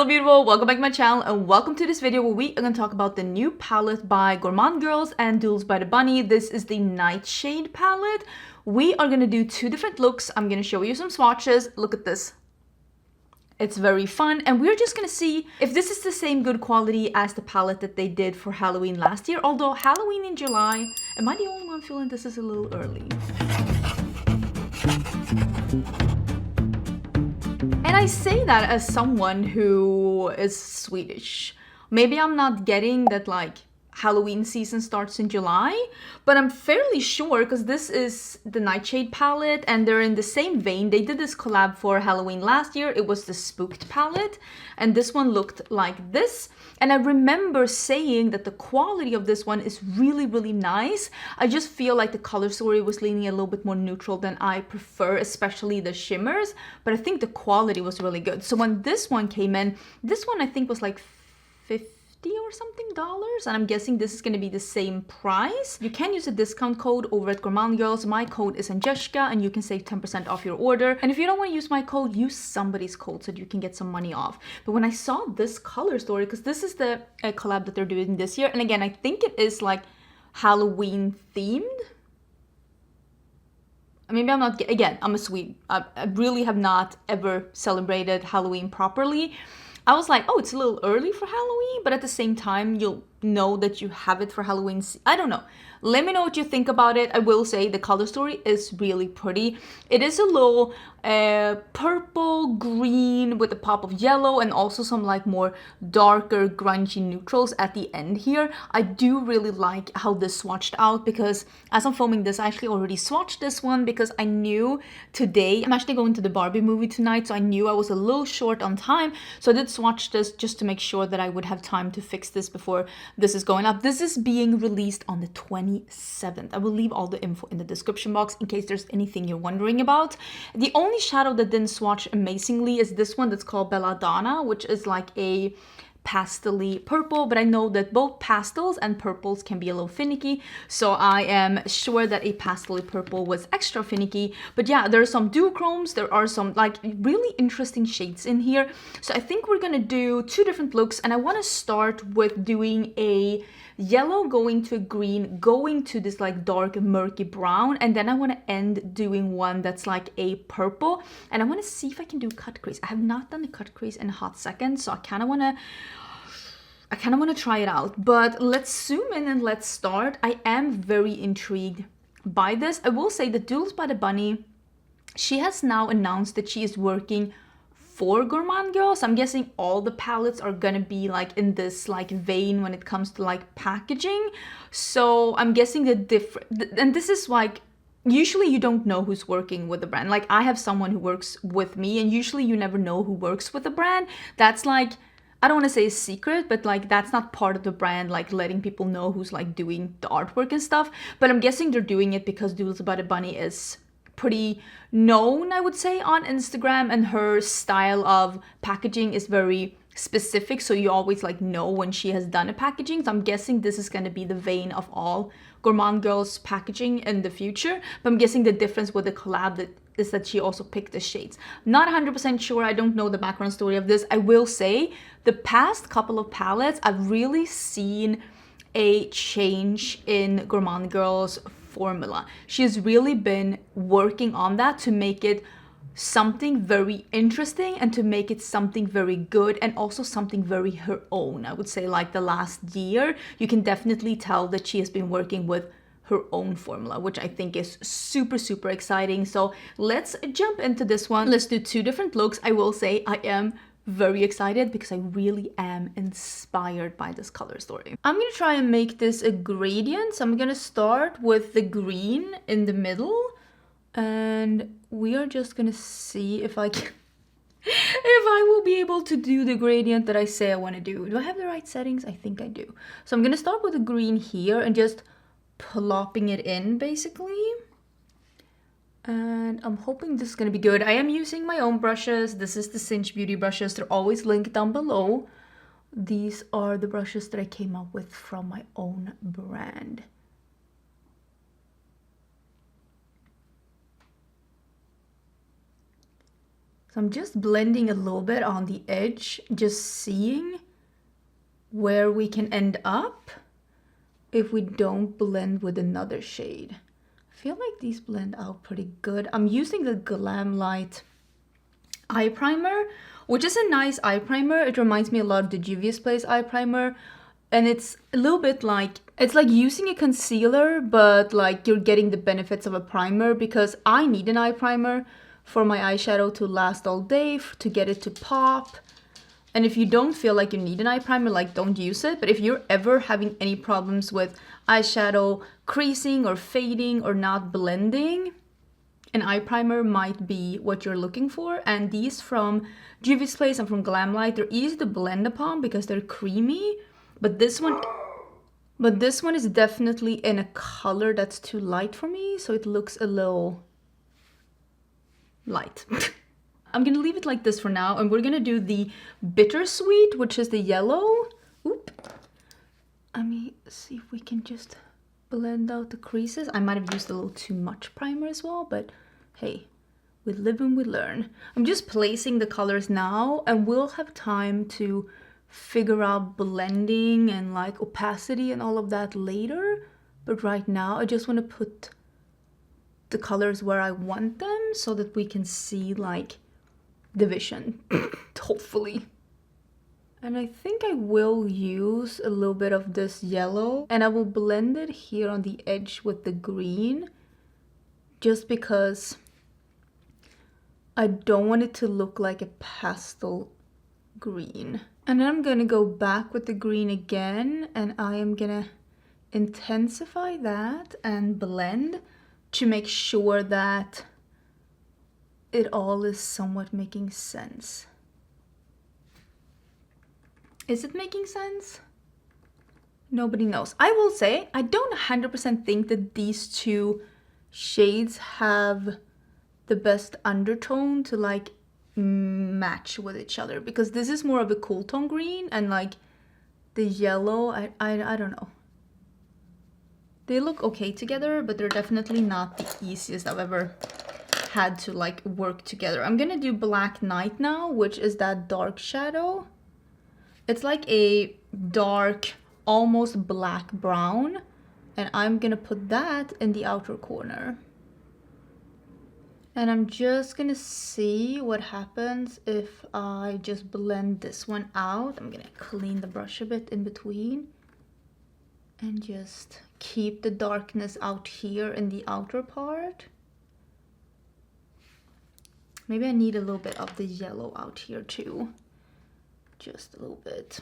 Hello beautiful, welcome back to my channel and welcome to this video where we are going to talk about the new palette by Gourmande Girls and Doodles by the Bunny. This is the Nightshade palette. We are going to do two different looks. I'm going to show you some swatches. Look at this. It's very fun and we're just going to see if this is the same good quality as the palette that they did for Halloween last year. Although Halloween in July, am I the only one feeling this is a little early? And I say that as someone who is Swedish. Maybe I'm not getting that like Halloween season starts in July, but I'm fairly sure because this is the Nightshade palette and they're in the same vein. They did this collab for Halloween last year. It was the Spooked palette and this one looked like this. And I remember saying that the quality of this one is really, really nice. I just feel like the color story was leaning a little bit more neutral than I prefer, especially the shimmers. But I think the quality was really good. So when this one came in, this one I think was like $50 or something, and I'm guessing this is going to be the same price. You can use a discount code over at Gourmande Girls. My code is Angelica and you can save 10% off your order. And if you don't want to use my code, use somebody's code so that you can get some money off. But when I saw this color story, because this is the collab that they're doing this year, and again I think it is like Halloween themed. Maybe I'm not, again, I'm a Swede. I really have not ever celebrated Halloween properly. I was like, oh, it's a little early for Halloween, but at the same time, you'll know that you have it for Halloween. I don't know. Let me know what you think about it. I will say the color story is really pretty. It is a little purple, green with a pop of yellow and also some like more darker, grungy neutrals at the end here. I do really like how this swatched out because as I'm filming this, I actually already swatched this one because I knew today, I'm actually going to the Barbie movie tonight, so I knew I was a little short on time. So I did swatch this just to make sure that I would have time to fix this before this is going up. This is being released on the 27th. I will leave all the info in the description box in case there's anything you're wondering about. The only shadow that didn't swatch amazingly is this one that's called Belladonna, which is like a pastel-y purple, but I know that both pastels and purples can be a little finicky, so I am sure that a pastel-y purple was extra finicky. But yeah, there are some duochromes, there are some like really interesting shades in here, so I think we're gonna do two different looks, and I want to start with doing a yellow going to a green going to this like dark murky brown, and then I want to end doing one that's like a purple, and I want to see if I can do cut crease. I have not done the cut crease in a hot second, so I kind of want to try it out. But let's zoom in and let's start. I am very intrigued by this. I will say that Doodles by the Bunny, she has now announced that she is working for Gourmande Girls. I'm guessing all the palettes are gonna be like in this like vein when it comes to like packaging. So I'm guessing the different, and this is like, usually you don't know who's working with the brand. Like I have someone who works with me and usually you never know who works with the brand. That's like, I don't want to say a secret, but like that's not part of the brand, like letting people know who's like doing the artwork and stuff. But I'm guessing they're doing it because Doodles by the Bunny is pretty known, I would say, on Instagram, and her style of packaging is very specific, so you always like know when she has done a packaging. So I'm guessing this is going to be the vein of all Gourmande Girls packaging in the future, but I'm guessing the difference with the collab is that she also picked the shades. Not 100% sure, I don't know the background story of this. I will say the past couple of palettes I've really seen a change in Gourmande Girls formula. She's really been working on that to make it something very interesting and to make it something very good and also something very her own. I would say like the last year, you can definitely tell that she has been working with her own formula, which I think is super, super exciting. So let's jump into this one. Let's do two different looks. I will say I am very excited because I really am inspired by this color story. I'm gonna try and make this a gradient. So I'm gonna start with the green in the middle and we are just gonna see if I can if I will be able to do the gradient that I say I want to do. Do I have the right settings? I think I do. So I'm gonna start with the green here and just plopping it in basically. And I'm hoping this is going to be good. I am using my own brushes. This is the Cinch Beauty brushes. They're always linked down below. These are the brushes that I came up with from my own brand. So I'm just blending a little bit on the edge, just seeing where we can end up if we don't blend with another shade. I feel like these blend out pretty good. I'm using the Glaminatrix eye primer, which is a nice eye primer. It reminds me a lot of the Juvia's Place eye primer. And it's a little bit like, it's like using a concealer, but like you're getting the benefits of a primer, because I need an eye primer for my eyeshadow to last all day, to get it to pop. And if you don't feel like you need an eye primer, like don't use it. But if you're ever having any problems with eyeshadow creasing or fading or not blending, an eye primer might be what you're looking for. And these from Juvia's Place and from Glaminatrix, they're easy to blend upon because they're creamy. But this one is definitely in a color that's too light for me, so it looks a little light. I'm gonna leave it like this for now, and we're gonna do the bittersweet, which is the yellow. Oop. Let me see if we can just blend out the creases. I might have used a little too much primer as well, but hey, we live and we learn. I'm just placing the colors now, and we'll have time to figure out blending and like opacity and all of that later. But right now I just want to put the colors where I want them so that we can see like the vision, hopefully. And I think I will use a little bit of this yellow, and I will blend it here on the edge with the green, just because I don't want it to look like a pastel green. And then I'm gonna go back with the green again, and I am gonna intensify that and blend to make sure that it all is somewhat making sense. Is it making sense? Nobody knows. I will say, I don't 100% think that these two shades have the best undertone to like match with each other, because this is more of a cool tone green, and like the yellow, I don't know. They look okay together, but they're definitely not the easiest I've ever had to like work together. I'm gonna do Black Night now, which is that dark shadow. It's like a dark, almost black brown, and I'm gonna put that in the outer corner. And I'm just gonna see what happens if I just blend this one out. I'm gonna clean the brush a bit in between and just keep the darkness out here in the outer part. Maybe I need a little bit of the yellow out here too. Just a little bit.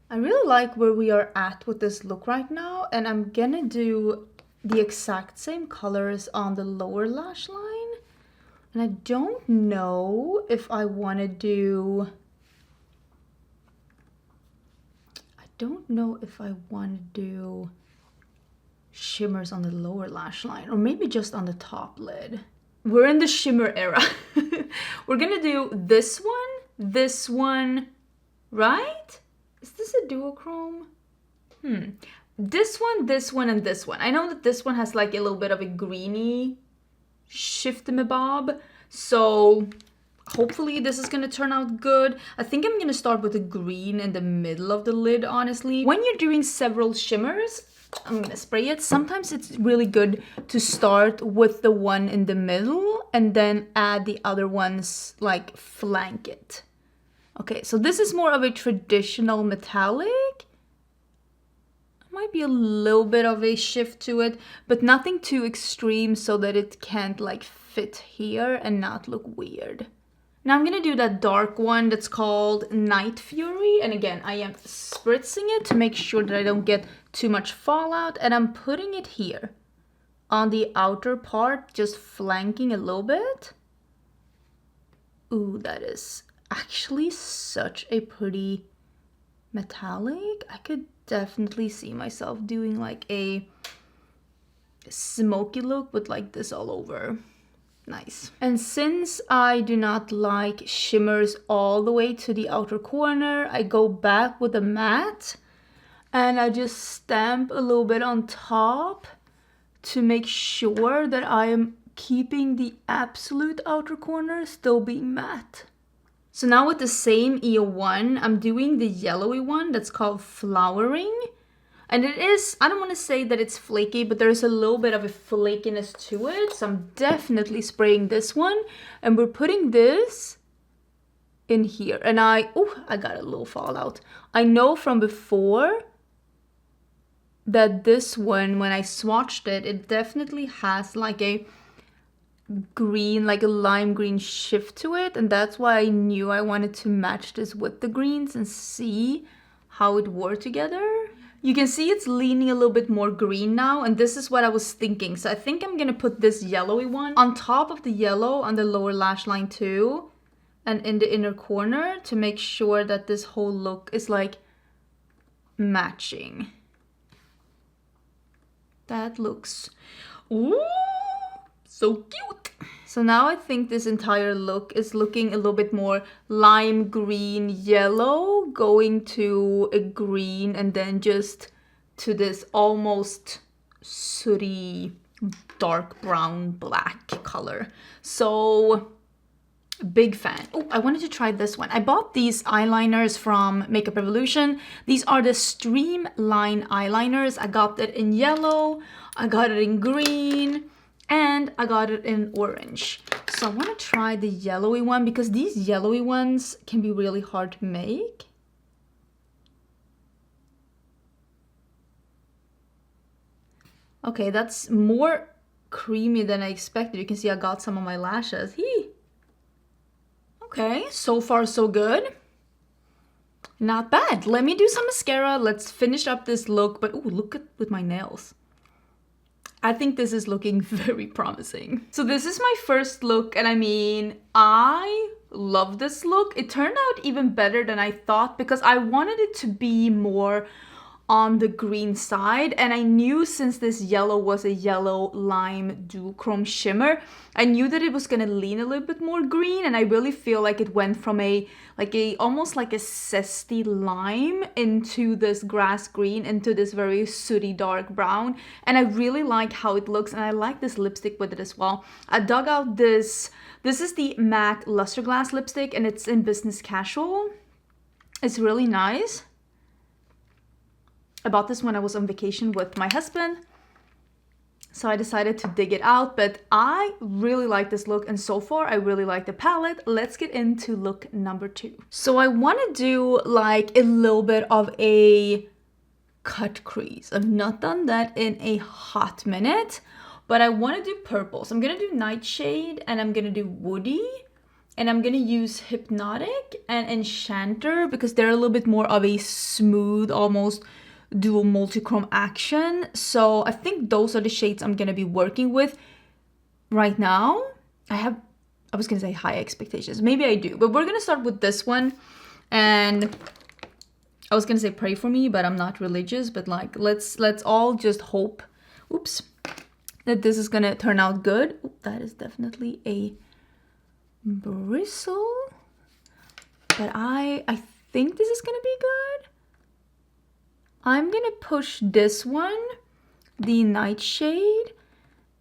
I really like where we are at with this look right now, and I'm gonna do the exact same colors on the lower lash line. And I don't know if I want to do... shimmers on the lower lash line, or maybe just on the top lid. We're in the shimmer era. We're gonna do this one, right? Is this a duochrome? This one, and this one. I know that this one has like a little bit of a greeny shift-me-bob, so hopefully this is gonna turn out good. I think I'm gonna start with the green in the middle of the lid, honestly. When you're doing several shimmers, I'm gonna spray it. Sometimes it's really good to start with the one in the middle and then add the other ones, like flank it. Okay, so this is more of a traditional metallic. Might be a little bit of a shift to it, but nothing too extreme so that it can't like fit here and not look weird. Now I'm gonna do that dark one that's called Night Fury, and again I am spritzing it to make sure that I don't get too much fallout, and I'm putting it here on the outer part, just flanking a little bit. Ooh, that is actually such a pretty metallic. I could definitely see myself doing like a smoky look with like this all over. Nice. And since I do not like shimmers all the way to the outer corner, I go back with a matte and I just stamp a little bit on top to make sure that I am keeping the absolute outer corner still being matte. So now with the same EO1, I'm doing the yellowy one that's called Flowering. And it is, I don't want to say that it's flaky, but there's a little bit of a flakiness to it. So I'm definitely spraying this one. And we're putting this in here. And I got a little fallout. I know from before that this one, when I swatched it, it definitely has like a green, like a lime green shift to it. And that's why I knew I wanted to match this with the greens and see how it wore together. You can see it's leaning a little bit more green now, and this is what I was thinking. So I think I'm gonna put this yellowy one on top of the yellow on the lower lash line too, and in the inner corner to make sure that this whole look is like matching. That looks, ooh, so cute. So now I think this entire look is looking a little bit more lime green yellow, going to a green, and then just to this almost sooty dark brown black color. So big fan. Oh, I wanted to try this one. I bought these eyeliners from Makeup Revolution. These are the Streamline eyeliners. I got it in yellow, I got it in green, and I got it in orange. So I want to try the yellowy one because these yellowy ones can be really hard to make. Okay, that's more creamy than I expected. You can see I got some on my lashes. Okay, so far so good. Not bad. Let me do some mascara. Let's finish up this look. But ooh, look at with my nails. I think this is looking very promising. So this is my first look, and I mean, I love this look. It turned out even better than I thought because I wanted it to be more on the green side, and I knew since this yellow was a yellow lime duochrome shimmer, I knew that it was gonna lean a little bit more green, and I really feel like it went from almost like a zesty lime into this grass green into this very sooty dark brown, and I really like how it looks, and I like this lipstick with it as well. I dug out this is the MAC Luster Glass lipstick, and it's in Business Casual. It's really nice. I bought this when I was on vacation with my husband, so I decided to dig it out, but I really like this look, and so far I really like the palette. Let's get into look number 2. So I want to do like a little bit of a cut crease. I've not done that in a hot minute, but I want to do purple. So I'm going to do Nightshade, and I'm going to do Woody, and I'm going to use Hypnotic and Enchanter because they're a little bit more of a smooth, almost dual multichrome action. So I think those are the shades I'm gonna be working with right now. I was gonna say high expectations, maybe I do, but we're gonna start with this one. And I was gonna say pray for me, but I'm not religious, but like let's all just hope, oops, that this is gonna turn out good. Oop, that is definitely a bristle, but I think this is gonna be good. I'm gonna push this one, the Nightshade,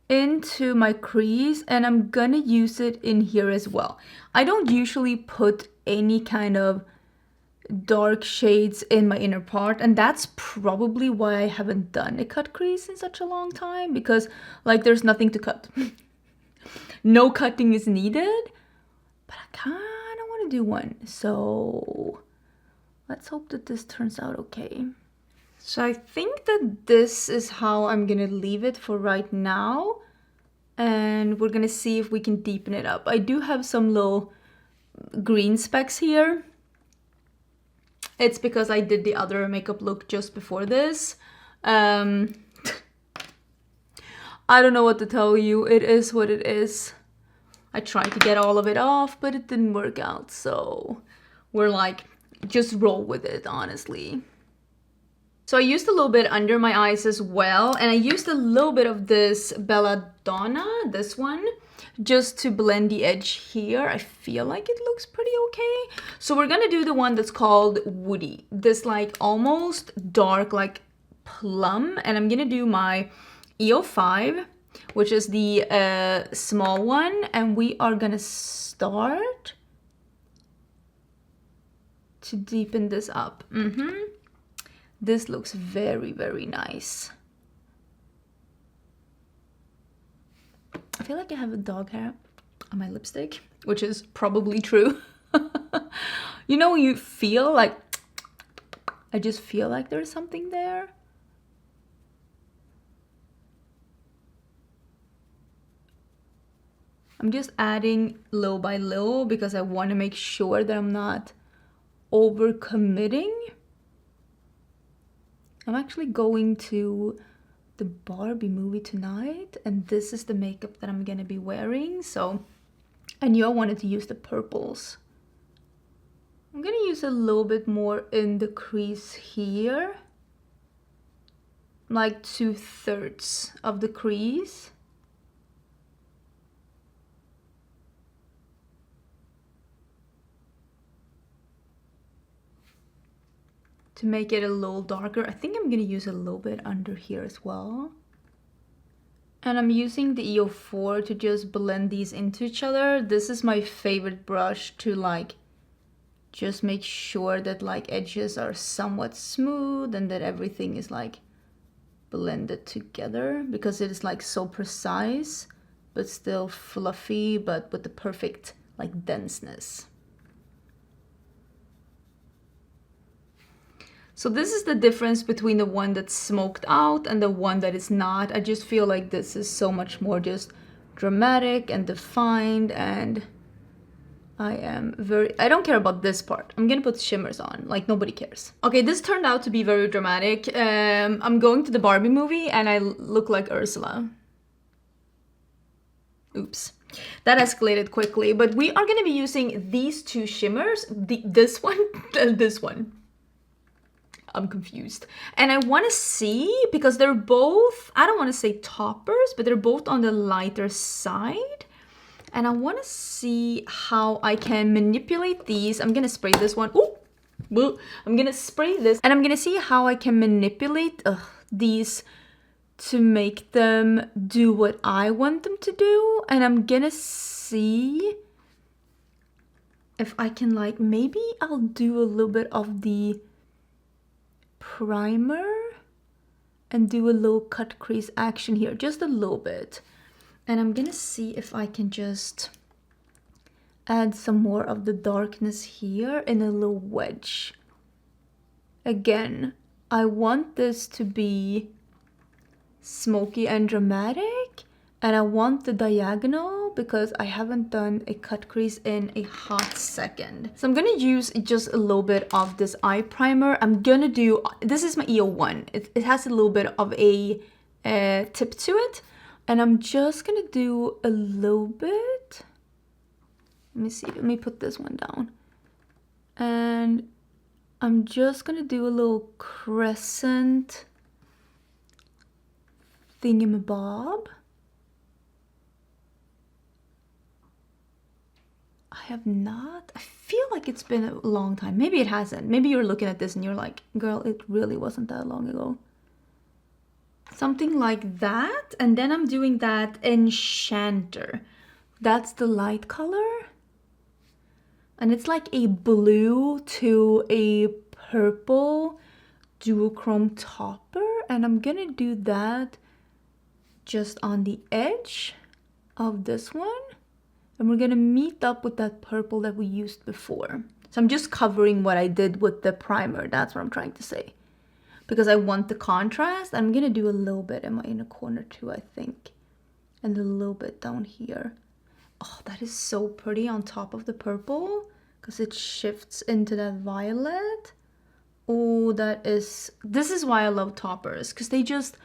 into my crease, and I'm gonna use it in here as well. I don't usually put any kind of dark shades in my inner part, and that's probably why I haven't done a cut crease in such a long time, because like there's nothing to cut. No cutting is needed, but I kind of want to do one. So let's hope that this turns out okay. So I think that this is how I'm gonna leave it for right now, and we're gonna see if we can deepen it up. I do have some little green specks here. It's because I did the other makeup look just before this. I don't know what to tell you. It is what it is. I tried to get all of it off, but it didn't work out. So we're like, just roll with it, honestly. So I used a little bit under my eyes as well, and I used a little bit of this Belladonna, this one, just to blend the edge here. I feel like it looks pretty okay. So we're gonna do the one that's called Woody, this like almost dark like plum, and I'm gonna do my EO5 which is the small one. And we are gonna start to deepen this up. This looks very, very nice. I feel like I have a dog hair on my lipstick, which is probably true. You know, you feel like, I just feel like there's something there. I'm just adding little by little because I want to make sure that I'm not over committing. I'm actually going to the Barbie movie tonight, and this is the makeup that I'm gonna be wearing, so I knew I wanted to use the purples. I'm gonna use a little bit more in the crease here, like 2/3 of the crease. To make it a little darker. I think I'm gonna use a little bit under here as well. And I'm using the EO4 to just blend these into each other. This is my favorite brush to like just make sure that like edges are somewhat smooth and that everything is like blended together, because it is like so precise but still fluffy, but with the perfect like denseness. So this is the difference between the one that's smoked out and the one that is not. I just feel like this is so much more just dramatic and defined, and I don't care about this part. I'm gonna put shimmers on, like nobody cares. Okay, this turned out to be very dramatic. I'm going to the Barbie movie and I look like Ursula. Oops. That escalated quickly, but we are gonna be using these two shimmers, this one and this one. I'm confused. And I want to see, because they're both, I don't want to say toppers, but they're both on the lighter side. And I want to see how I can manipulate these. I'm going to spray this one. Ooh, I'm going to spray this. And I'm going to see how I can manipulate these to make them do what I want them to do. And I'm going to see if I can, like, maybe I'll do a little bit of the primer and do a little cut crease action here, just a little bit. And I'm gonna see if I can just add some more of the darkness here in a little wedge. Again, I want this to be smoky and dramatic, and I want the diagonal because I haven't done a cut crease in a hot second. So I'm gonna use just a little bit of this eye primer. I'm gonna do, this is my EO1. It has a little bit of a tip to it. And I'm just gonna do a little bit. Let me see, let me put this one down. And I'm just gonna do a little crescent thingamabob. I feel like it's been a long time. Maybe it hasn't. Maybe you're looking at this and you're like, girl, it really wasn't that long ago. Something like that. And then I'm doing that Enchanter. That's the light color. And it's like a blue to a purple duochrome topper. And I'm gonna do that just on the edge of this one. And we're gonna meet up with that purple that we used before. So I'm just covering what I did with the primer. That's what I'm trying to say. Because I want the contrast. I'm gonna do a little bit in my inner corner too, I think. And a little bit down here. Oh, that is so pretty on top of the purple. Because it shifts into that violet. Oh, this is why I love toppers. Because they just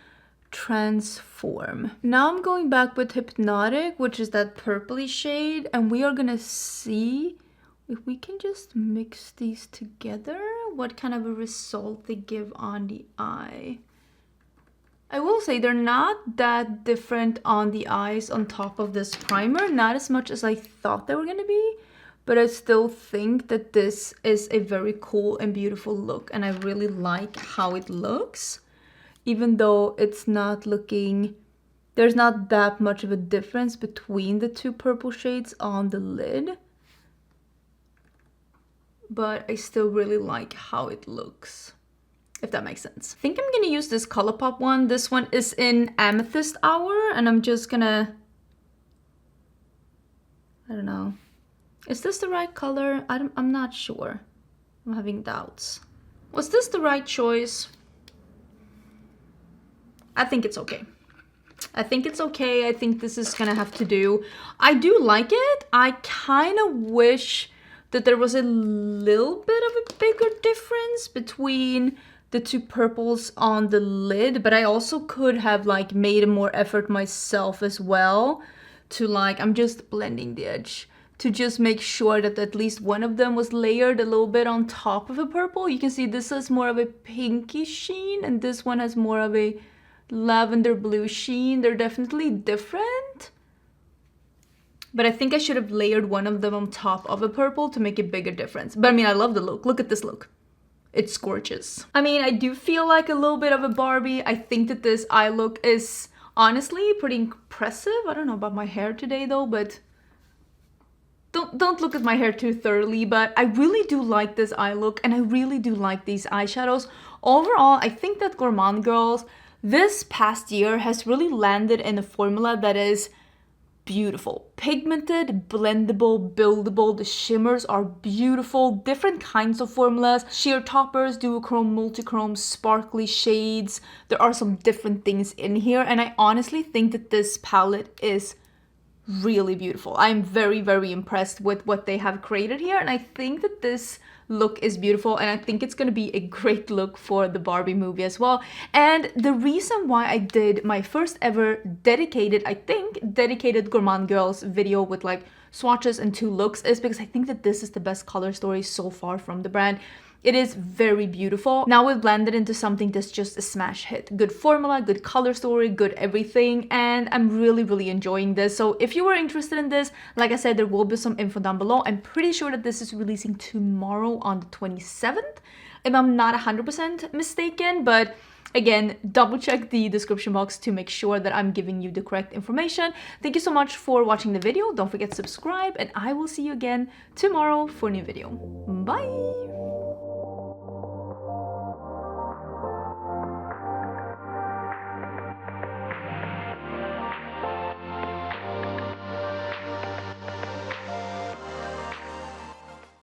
transform. Now I'm going back with Hypnotic, which is that purpley shade, and we are gonna see if we can just mix these together, what kind of a result they give on the eye. I will say they're not that different on the eyes on top of this primer, not as much as I thought they were gonna be, but I still think that this is a very cool and beautiful look, and I really like how it looks. Even though it's not looking There's not that much of a difference between the two purple shades on the lid, but I still really like how it looks, if that makes sense. I think I'm gonna use this ColourPop one. This one is in Amethyst Hour, and I'm just gonna, I don't know. Is this the right color? I'm not sure. I'm having doubts. Was this the right choice? I think it's okay. I think it's okay. I think this is gonna have to do. I do like it. I kind of wish that there was a little bit of a bigger difference between the two purples on the lid, but I also could have like made a more effort myself as well to like, I'm just blending the edge to just make sure that at least one of them was layered a little bit on top of a purple. You can see this has more of a pinky sheen and this one has more of a lavender blue sheen. They're definitely different, but I think I should have layered one of them on top of a purple to make a bigger difference. But I mean, I love the look. Look at this look. It's gorgeous. I mean, I do feel like a little bit of a Barbie. I think that this eye look is honestly pretty impressive. I don't know about my hair today though, but don't look at my hair too thoroughly, but I really do like this eye look and I really do like these eyeshadows. Overall, I think that Gourmande Girls this past year has really landed in a formula that is beautiful. Pigmented, blendable, buildable. The shimmers are beautiful. Different kinds of formulas. Sheer toppers, duochrome, multichrome, sparkly shades. There are some different things in here and I honestly think that this palette is really beautiful. I'm very, very impressed with what they have created here and I think that this look is beautiful and I think it's going to be a great look for the Barbie movie as well. And the reason why I did my first ever dedicated Gourmande Girls video with like swatches and 2 looks is because I think that this is the best color story so far from the brand. It is very beautiful. Now we've blended into something that's just a smash hit. Good formula, good color story, good everything, and I'm really, really enjoying this. So if you were interested in this, like I said, there will be some info down below. I'm pretty sure that this is releasing tomorrow on the 27th, if I'm not 100% mistaken, but again, double check the description box to make sure that I'm giving you the correct information. Thank you so much for watching the video. Don't forget to subscribe, and I will see you again tomorrow for a new video. Bye!